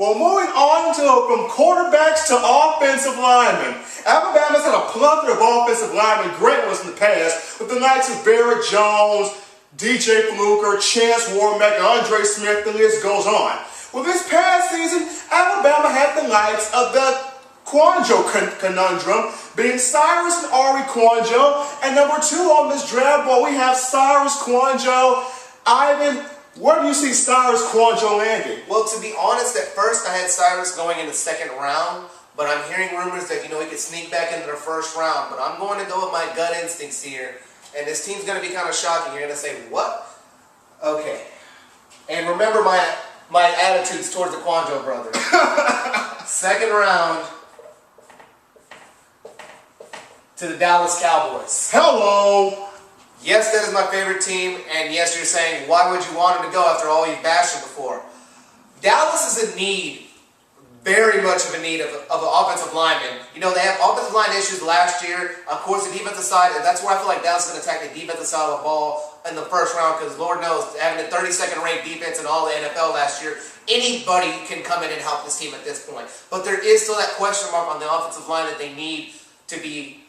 Well, moving on from quarterbacks to offensive linemen. Alabama's had a plethora of offensive linemen, great ones in the past, with the likes of Barrett Jones, DJ Fluker, Chance Warmack, Andre Smith, the list goes on. Well, this past season, Alabama had the likes of the Kouandjio conundrum, being Cyrus and Ari Kouandjio, and number 2 on this draft board, we have Cyrus Kouandjio. Ivan, where do you see Cyrus Kouandjio landing? Well, to be honest, at first I had Cyrus going in the 2nd round, but I'm hearing rumors that, he could sneak back into the 1st round. But I'm going to go with my gut instincts here, and this team's going to be kind of shocking. You're going to say, what? Okay. And remember my attitudes towards the Kouandjio brothers. 2nd round to the Dallas Cowboys. Hello! Yes, that is my favorite team, and yes, you're saying, why would you want him to go after all you've bashed him before? Dallas is in need, very much of a need of an offensive lineman. They have offensive line issues last year. Of course, the defensive side, and that's where I feel like Dallas is going to attack the defensive side of the ball in the 1st round, because Lord knows, having a 32nd ranked defense in all the NFL last year, anybody can come in and help this team at this point. But there is still that question mark on the offensive line that they need to be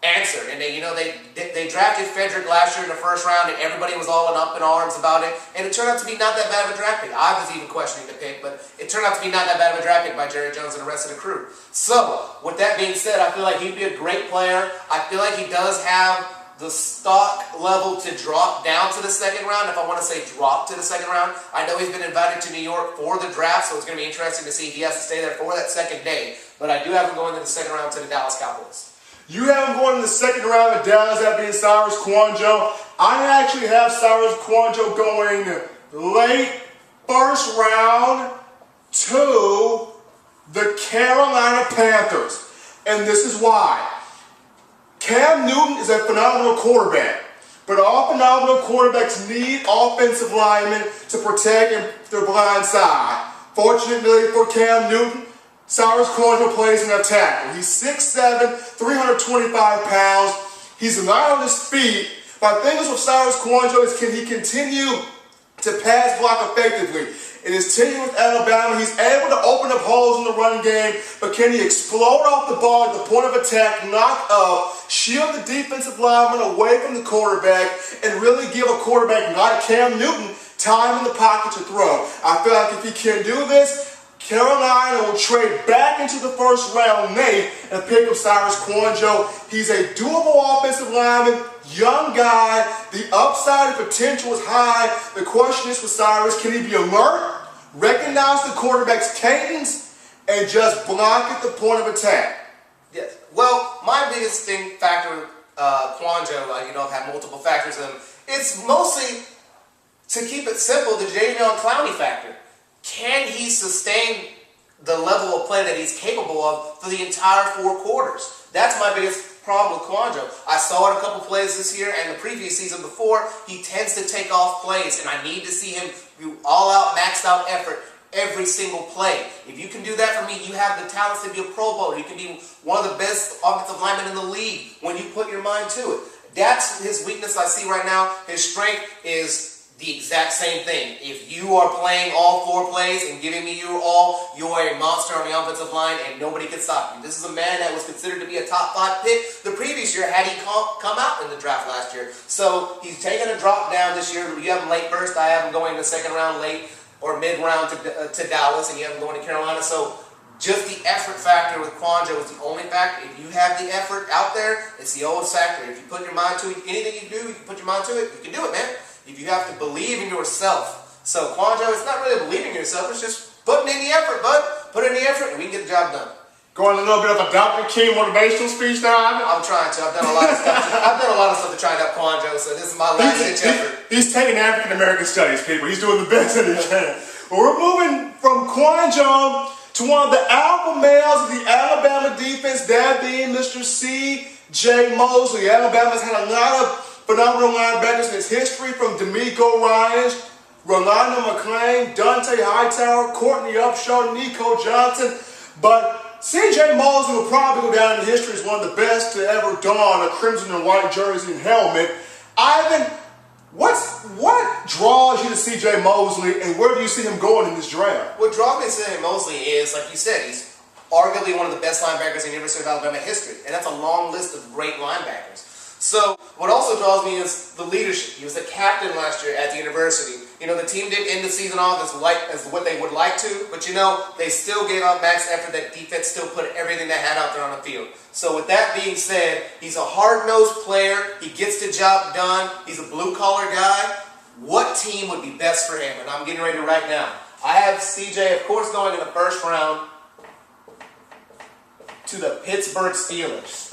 answered. And they drafted Frederick last year in the 1st round, and everybody was all up in arms about it. And it turned out to be not that bad of a draft pick. I was even questioning the pick, but it turned out to be not that bad of a draft pick by Jerry Jones and the rest of the crew. So, with that being said, I feel like he'd be a great player. I feel like he does have the stock level to drop down to the 2nd round, if I want to say drop to the 2nd round. I know he's been invited to New York for the draft, so it's going to be interesting to see if he has to stay there for that 2nd day. But I do have him going in the 2nd round to the Dallas Cowboys. You have him going in the 2nd round of Dallas, that being Cyrus Kouandjio. I actually have Cyrus Kouandjio going late 1st round to the Carolina Panthers. And this is why. Cam Newton is a phenomenal quarterback, but all phenomenal quarterbacks need offensive linemen to protect their blind side. Fortunately for Cam Newton, Cyrus Kouandjio plays in a tackle. He's 6'7", 325 pounds. He's light on his feet. My thing is with Cyrus Kouandjio is, can he continue to pass block effectively? In his tenure with Alabama, he's able to open up holes in the run game, but can he explode off the ball at the point of attack, knock up, shield the defensive lineman away from the quarterback, and really give a quarterback, not a Cam Newton, time in the pocket to throw? I feel like if he can do this, Carolina will trade back into the 1st round late and pick up Cyrus Kouandjio. He's a doable offensive lineman, young guy. The upside and potential is high. The question is with Cyrus, can he be alert, recognize the quarterback's cadence, and just block at the point of attack? Yes. Well, my biggest factor with Kouandjio, I've had multiple factors in him. It's mostly, to keep it simple, the Jadeveon Clowney factor. Can he sustain the level of play that he's capable of for the entire 4 quarters? That's my biggest problem with Kouandjio. I saw it a couple plays this year and the previous season before. He tends to take off plays, and I need to see him do all-out, maxed-out effort every single play. If you can do that for me, you have the talents to be a Pro Bowler. You can be one of the best offensive linemen in the league when you put your mind to it. That's his weakness I see right now. His strength is the exact same thing. If you are playing all 4 plays and giving me your all, you are a monster on the offensive line and nobody can stop you. This is a man that was considered to be a top 5 pick the previous year had he come out in the draft last year. So he's taken a drop down this year. You have him late 1st. I have him going in the 2nd round late or mid-round to Dallas, and you have him going to Carolina. So just the effort factor with Kouandjio is the only factor. If you have the effort out there, it's the old factor. If you put your mind to it, anything you do, you can put your mind to it, you can do it, man. If you have to believe in yourself. So Kouandjio, it's not really believing in yourself, it's just putting in the effort, bud. Put in the effort and we can get the job done. Going a little bit of a Dr. King motivational speech now, Ivan? I'm trying to. I've done a lot of stuff. I've done a lot of stuff to try to help Kouandjio, so this is my last ditch effort. He's taking African American studies, people. He's doing the best that he can. Well, we're moving from Kouandjio to one of the alpha males of the Alabama defense, that being Mr. C.J. Mosley. Alabama's had a lot of phenomenal linebackers in its history, from D'Amico Ryans, Rolando McClain, Dante Hightower, Courtney Upshaw, Nico Johnson. But C.J. Mosley will probably go down in history as one of the best to ever don a crimson and white jersey and helmet. Ivan, What draws you to C.J. Mosley, and where do you see him going in this draft? What draws me to C.J. Mosley is, like you said, he's arguably one of the best linebackers in University of Alabama history, and that's a long list of great linebackers. So what also draws me is the leadership. He was the captain last year at the university. You know, the team didn't end the season off as what they would like to, but you know, they still gave out max effort. That defense still put everything they had out there on the field. So with that being said, he's a hard-nosed player. He gets the job done. He's a blue-collar guy. What team would be best for him? And I'm getting ready right now. I have CJ, of course, going in the first round to the Pittsburgh Steelers.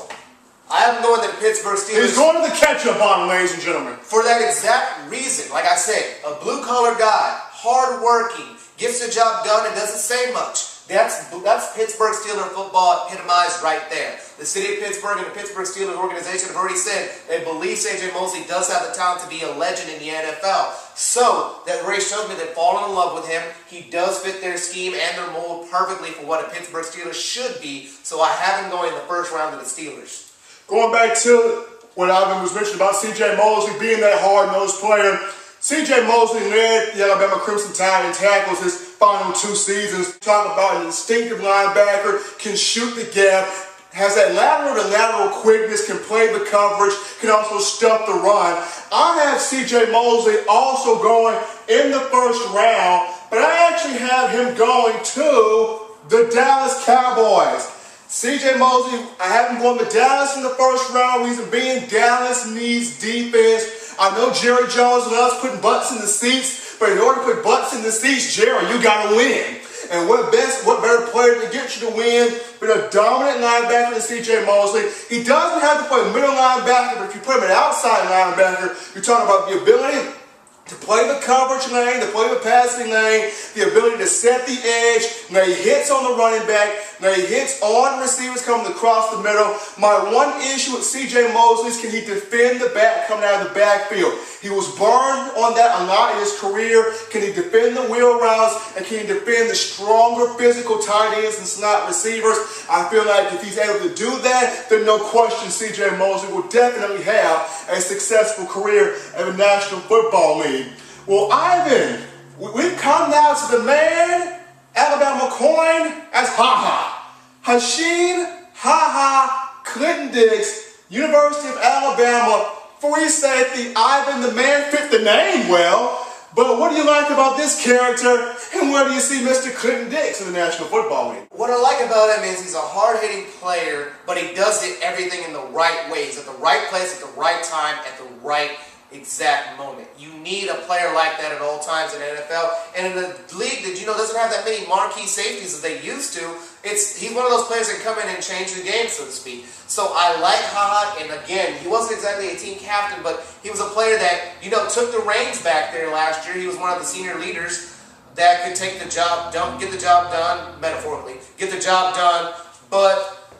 I have him going to the Pittsburgh Steelers. He's going to the ketchup bottle, ladies and gentlemen. For that exact reason. Like I said, a blue-collar guy, hard-working, gets the job done and doesn't say much. That's Pittsburgh Steelers football epitomized right there. The city of Pittsburgh and the Pittsburgh Steelers organization have already said they believe C.J. Mosley does have the talent to be a legend in the NFL. So that already shows me they've fallen in love with him. He does fit their scheme and their mold perfectly for what a Pittsburgh Steelers should be. So I have him going in the first round to the Steelers. Going back to what Ivan was mentioning about C.J. Mosley being that hard-nosed player, C.J. Mosley led the Alabama Crimson Tide in tackles his final 2 seasons. Talking about an instinctive linebacker, can shoot the gap, has that lateral-to-lateral quickness, can play the coverage, can also stuff the run. I have C.J. Mosley also going in the first round, but I actually have him going to the Dallas Cowboys. C.J. Mosley, I have him going to Dallas in the first round. Reason being, Dallas needs defense. I know Jerry Jones loves putting butts in the seats, but in order to put butts in the seats, Jerry, you got to win. And what better player to get you to win than a dominant linebacker than C.J. Mosley? He doesn't have to play middle linebacker, but if you put him at outside linebacker, you're talking about the ability to play the coverage lane, to play the passing lane, the ability to set the edge. Now he hits on the running back. Now he hits on receivers coming across the middle. My one issue with C.J. Mosley is, can he defend the back coming out of the backfield? He was burned on that a lot in his career. Can he defend the wheel routes? And can he defend the stronger physical tight ends and slot receivers? I feel like if he's able to do that, then no question C.J. Mosley will definitely have a successful career in the National Football League. Well, Ivan, we've come now to the man Alabama coin as Hasheem Clinton-Dix, University of Alabama, free safety. Ivan, the man fit the name well, but what do you like about this character, and where do you see Mr. Clinton-Dix in the National Football League? What I like about him is he's a hard-hitting player, but he does everything in the right ways, at the right place, at the right time, at the right exact moment. You need a player like that at all times in the NFL. And in a league that, you know, doesn't have that many marquee safeties as they used to, he's one of those players that come in and change the game, so to speak. So I like and again, he wasn't exactly a team captain, but he was a player that, you know, took the reins back there last year. He was one of the senior leaders that could take the job done, get the job done, metaphorically, get the job done. But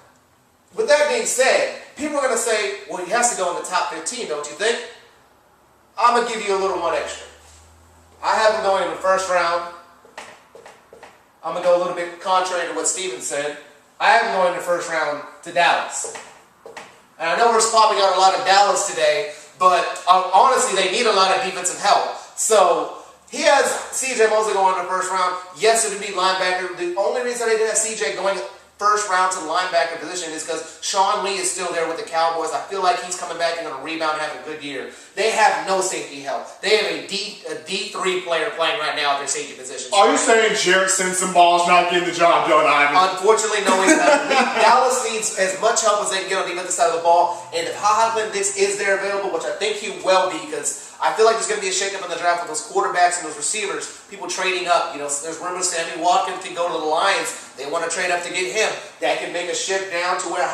with that being said, people are going to say, well, he has to go in the top 15, don't you think? I'm going to give you a little one extra. I have him going in the first round. I'm going to go a little bit contrary to what Steven said. I have him going in the first round to Dallas. And I know we're popping out a lot of Dallas today, but honestly, they need a lot of defensive help. So he has C.J. Mosley going in the first round. Yes, it would be linebacker. The only reason I didn't have C.J. going first round to the linebacker position is because Sean Lee is still there with the Cowboys. I feel like he's coming back and going to rebound and have a good year. They have no safety help. They have a D3 player playing right now at their safety position. Are you saying Jarrett Simpson-Ball's not getting the job done, Ivan? Unfortunately, no, he's not. Dallas needs as much help as they can get on the other side of the ball. And if Clinton-Dix is there available, which I think he will be, because I feel like there's going to be a shakeup in the draft with those quarterbacks and those receivers, people trading up. You know, there's rumors Sammy Watkins can go to the Lions. They want to trade up to get him. That can make a shift down to where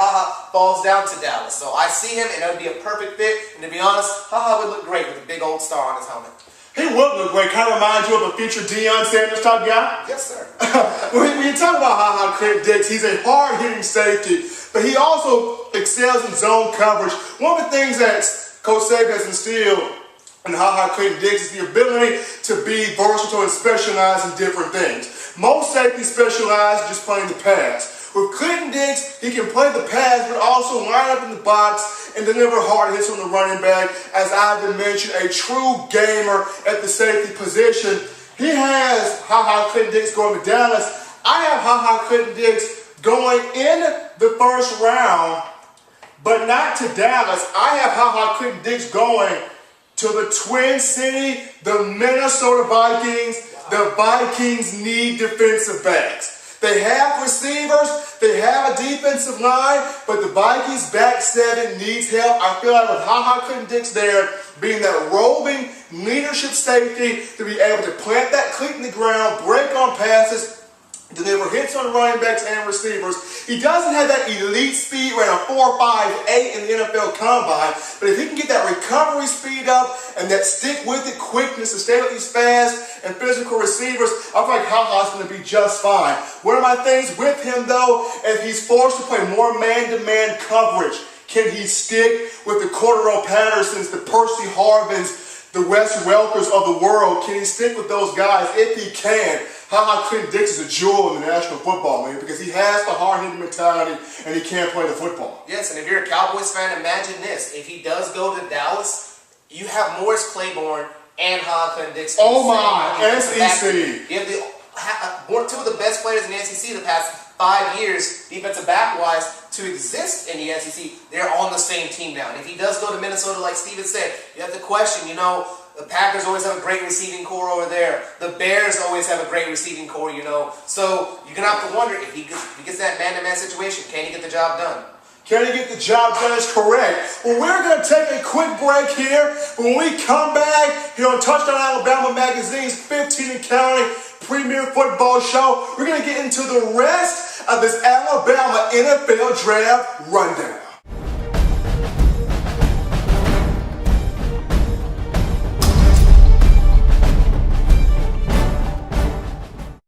falls down to Dallas. So I see him, and that would be a perfect fit. And to be honest, would look great with a big old star on his helmet. He would look great. Kind of reminds you of a future Deion Sanders type guy. Yes, sir. When you talk about Clinton-Dix, he's a hard-hitting safety, but he also excels in zone coverage. One of the things that Coach Saban has instilled in Clinton-Dix is the ability to be versatile and specialize in different things. Most safeties specialize in just playing the pass. With Clinton-Dix, he can play the pass, but also line up in the box and deliver hard hits on the running back. As I've been mentioned, a true gamer at the safety position. He has Clinton-Dix going to Dallas. I have Clinton-Dix going in the first round, but not to Dallas. I have Clinton-Dix going to the Twin City, the Minnesota Vikings. The Vikings need defensive backs. They have receivers, they have a defensive line, but the Vikings back seven needs help. I feel like with Clinton-Dix there, being that roving leadership safety, to be able to plant that cleat in the ground, break on passes, deliver hits on running backs and receivers. He doesn't have that elite speed, ran a 4.58 in the NFL Combine, but if he can get that recovery speed up and that stick-with-it quickness to stay with these fast and physical receivers, I feel like HaHa's going to be just fine. One of my things with him, though, if he's forced to play more man-to-man coverage, can he stick with the Cordero Pattersons, the Percy Harvins, the Wes Welkers of the world? Can he stick with those guys? If he can, Clinton-Dix is a jewel in the National Football League because he has the hard-hitting mentality and he can play the football. Yes, and if you're a Cowboys fan, imagine this. If he does go to Dallas, you have Morris Claiborne and Clinton-Dix. Oh my, SEC. You have two of the best players in the SEC the past 5 years, defensive back-wise, to exist in the SEC. They're on the same team now. And if he does go to Minnesota, like Steven said, you have to question, the Packers always have a great receiving core over there. The Bears always have a great receiving core, So you're going to have to wonder if he gets that man-to-man situation, can he get the job done? Can he get the job done? Is correct. Well, we're going to take a quick break here. But when we come back here on Touchdown Alabama Magazine's 15 and Counting Premier Football Show, we're going to get into the rest of this Alabama NFL Draft Rundown.